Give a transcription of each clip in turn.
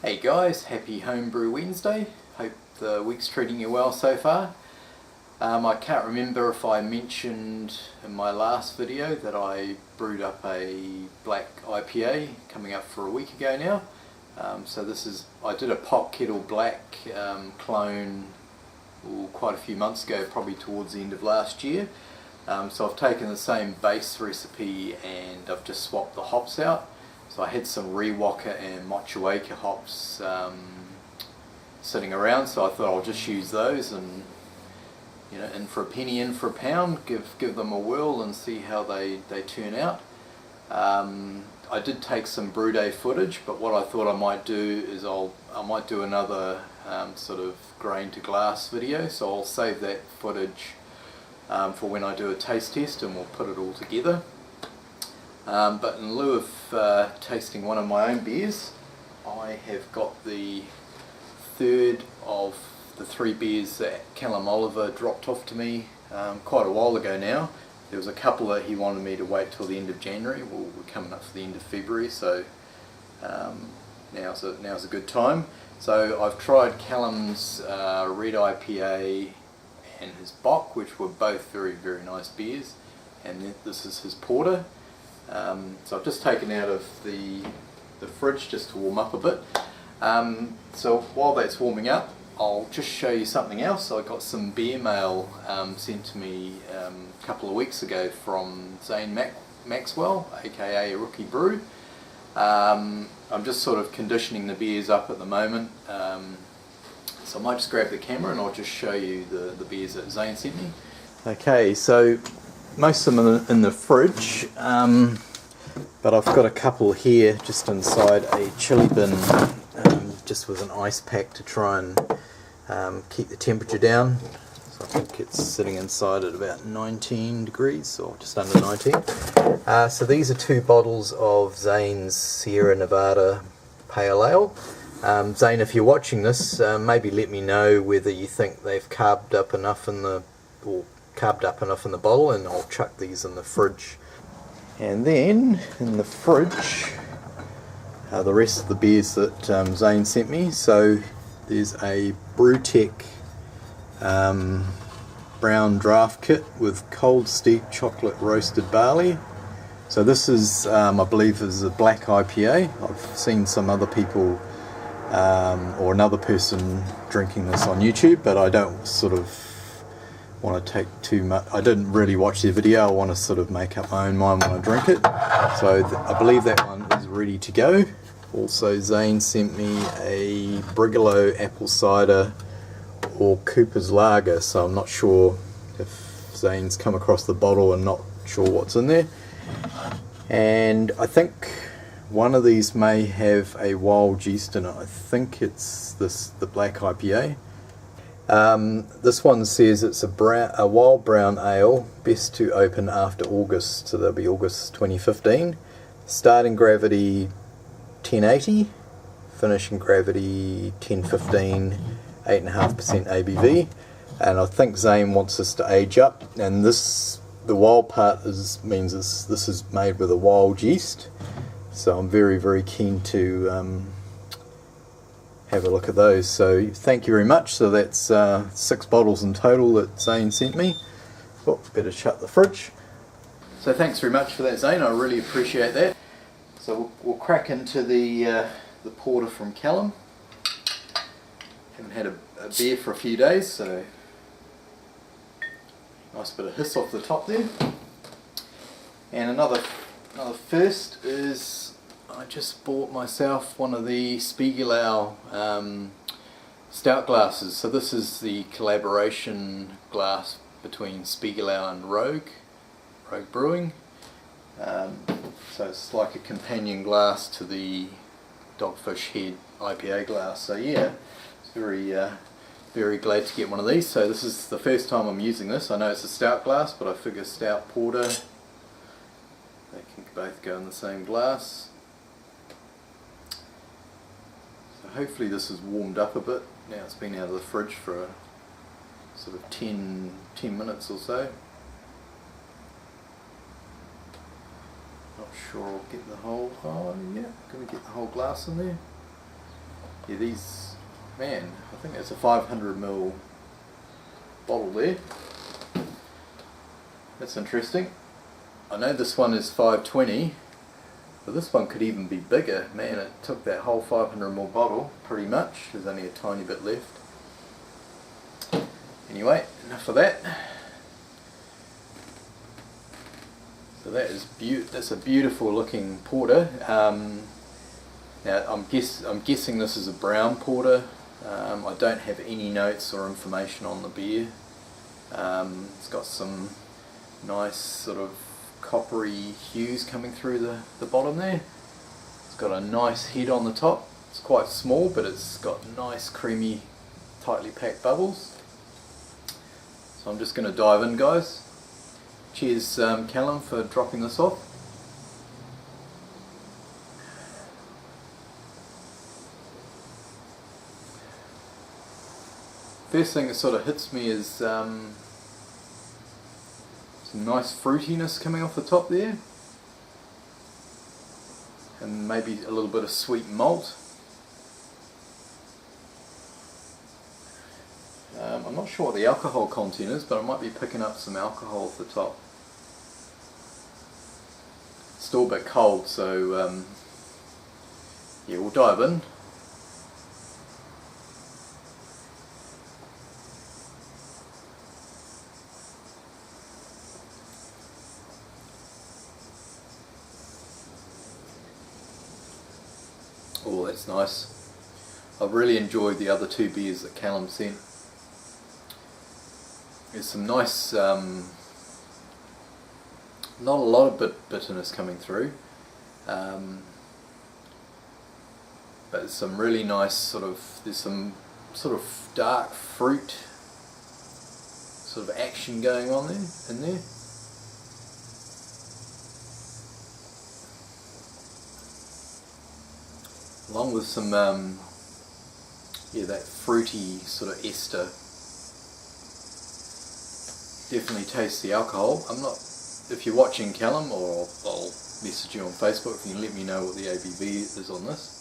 Hey guys, happy Homebrew Wednesday. Hope the week's treating you well so far. I can't remember if I mentioned in my last video that I brewed up a black IPA coming up for a week ago now. I did a pot kettle black clone quite a few months ago, probably towards the end of last year. So I've taken the same base recipe and I've just swapped the hops out. So I had some Rewaka and Motueka hops sitting around, so I thought I'll just use those and, you know, in for a penny, in for a pound, give them a whirl and see how they turn out. I did take some brew day footage, but what I thought I might do is I might do another sort of grain to glass video, so I'll save that footage for when I do a taste test and we'll put it all together. But in lieu of tasting one of my own beers, I have got the third of the 3 beers that Callum Oliver dropped off to me quite a while ago now. There was a couple that he wanted me to wait till the end of January. Well, we're coming up to the end of February, so now's a good time. So I've tried Callum's Red IPA and his Bock, which were both very, very nice beers, and this is his Porter. So I've just taken out of the fridge just to warm up a bit. So while that's warming up, I'll just show you something else. I got some Beermail sent to me a couple of weeks ago from Zane Maxwell, aka Rookie Brew. I'm just sort of conditioning the beers up at the moment. So I might just grab the camera and I'll just show you the beers that Zane sent me. Okay, so most of them are in the fridge, but I've got a couple here just inside a chili bin, just with an ice pack to try and keep the temperature down. So I think it's sitting inside at about 19 degrees, or just under 19. So these are 2 bottles of Zane's Sierra Nevada Pale Ale. Zane, if you're watching this, maybe let me know whether you think they've carved up enough in the bottle, and I'll chuck these in the fridge. And then in the fridge the rest of the beers that Zane sent me. So there's a Brewtech brown draft kit with cold steep chocolate roasted barley. So this is I believe is a black IPA. I've seen some other people or another person drinking this on YouTube, but I don't sort of want to take too much. I didn't really watch the video. I want to sort of make up my own mind when I drink it. So I believe that one is ready to go. Also, Zane sent me a Brigalow apple cider or Cooper's Lager, so I'm not sure if Zane's come across the bottle and not sure what's in there. And I think one of these may have a wild yeast in it. I think it's the black IPA. This one says it's a wild brown ale, best to open after August, so that'll be August 2015. Starting gravity 1080, finishing gravity 1015, 8.5% ABV, and I think Zane wants us to age up. And the wild part means this is made with a wild yeast, so I'm very, very keen to have a look at those. So thank you very much. So that's 6 bottles in total that Zane sent me. Oh, better shut the fridge. So thanks very much for that, Zane. I really appreciate that. So we'll crack into the porter from Callum. Haven't had a beer for a few days, so nice bit of hiss off the top there. And another first is, I just bought myself one of the Spiegelau stout glasses. So this is the collaboration glass between Spiegelau and Rogue Brewing. So it's like a companion glass to the Dogfish Head IPA glass. So yeah, it's very glad to get one of these. So this is the first time I'm using this. I know it's a stout glass, but I figure stout porter, they can both go in the same glass. So hopefully this is warmed up a bit. Now it's been out of the fridge for a sort of 10 minutes or so. Not sure I'll get the whole, yeah, gonna get the whole glass in there. Yeah, these, man, I think that's a 500ml bottle there. That's interesting. I know this one is 520, but this one could even be bigger. Man, it took that whole 500ml bottle pretty much. There's only a tiny bit left. Anyway, enough of that. So that's a beautiful looking porter. Now I'm guessing this is a brown porter. I don't have any notes or information on the beer. It's got some nice sort of coppery hues coming through the bottom there. It's got a nice head on the top. It's quite small, but it's got nice creamy, tightly packed bubbles. So I'm just going to dive in, guys. Cheers, Callum, for dropping this off. First thing that sort of hits me is some nice fruitiness coming off the top there, and maybe a little bit of sweet malt. I'm not sure what the alcohol content is, but I might be picking up some alcohol off the top. Still a bit cold, so yeah, we'll dive in. Oh, that's nice. I've really enjoyed the other two beers that Callum sent. There's some nice, not a lot of bitterness coming through, but there's some really nice there's some sort of dark fruit sort of action going on in there. Along with some, yeah, that fruity sort of ester. Definitely taste the alcohol. I'm not, if you're watching, Callum, or I'll message you on Facebook if you can let me know what the ABV is on this.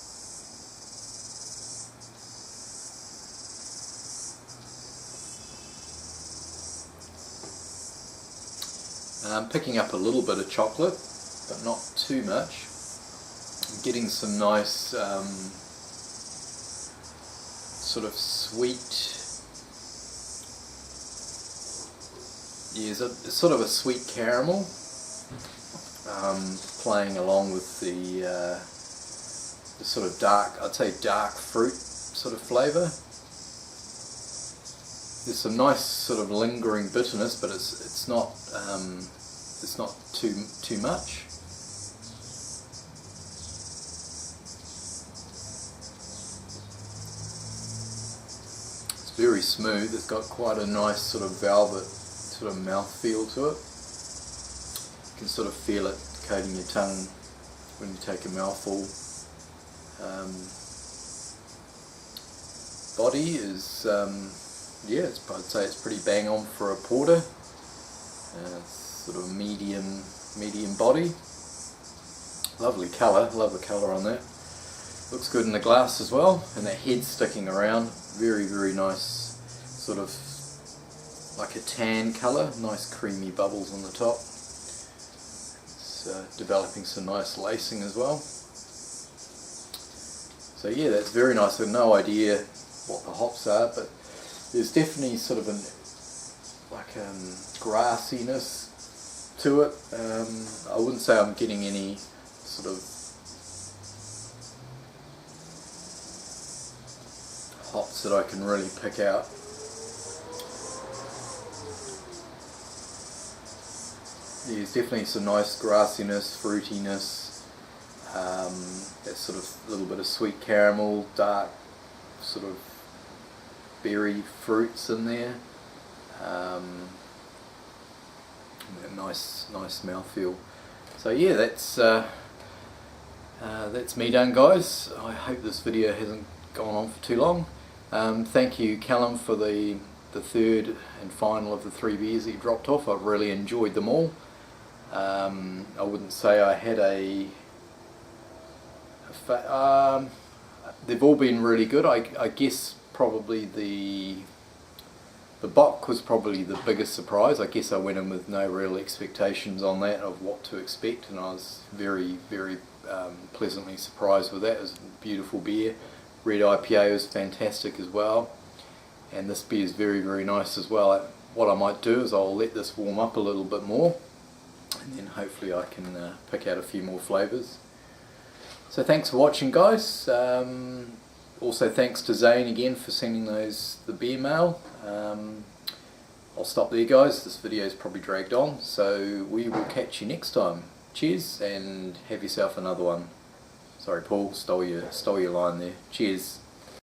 I'm picking up a little bit of chocolate, but not too much. I'm getting some nice sort of sweet, yeah, it's sort of a sweet caramel playing along with the sort of dark, I'd say dark fruit sort of flavour. There's some nice sort of lingering bitterness, but it's not too much. It's very smooth. It's got quite a nice sort of velvet sort of mouth feel to it. You can sort of feel it coating your tongue when you take a mouthful. Body is yeah, I'd say it's pretty bang on for a porter. It's sort of medium body. Lovely colour, love the colour on that. Looks good in the glass as well, and that head sticking around, very nice, sort of like a tan colour, nice creamy bubbles on the top. It's developing some nice lacing as well. So yeah, that's very nice. I have no idea what the hops are, but there's definitely sort of grassiness to it. I wouldn't say I'm getting any sort of hops that I can really pick out. There's definitely some nice grassiness, fruitiness, that sort of little bit of sweet caramel, dark sort of berry fruits in there. Nice mouthfeel. So yeah, that's me done, guys. I hope this video hasn't gone on for too long. Thank you, Callum, for the third and final of the 3 beers that you dropped off. I've really enjoyed them all. I wouldn't say I had they've all been really good. I guess probably the bock was probably the biggest surprise. I guess I went in with no real expectations on that of what to expect, and I was very pleasantly surprised with that. It was a beautiful beer. Red IPA was fantastic as well, and this beer is very nice as well. What I might do is I'll let this warm up a little bit more, and then hopefully I can pick out a few more flavours. So thanks for watching, guys. Also thanks to Zane again for sending the beer mail. I'll stop there, guys. This video is probably dragged on, so we will catch you next time. Cheers, and have yourself another one. Sorry Paul, stole your line there. Cheers.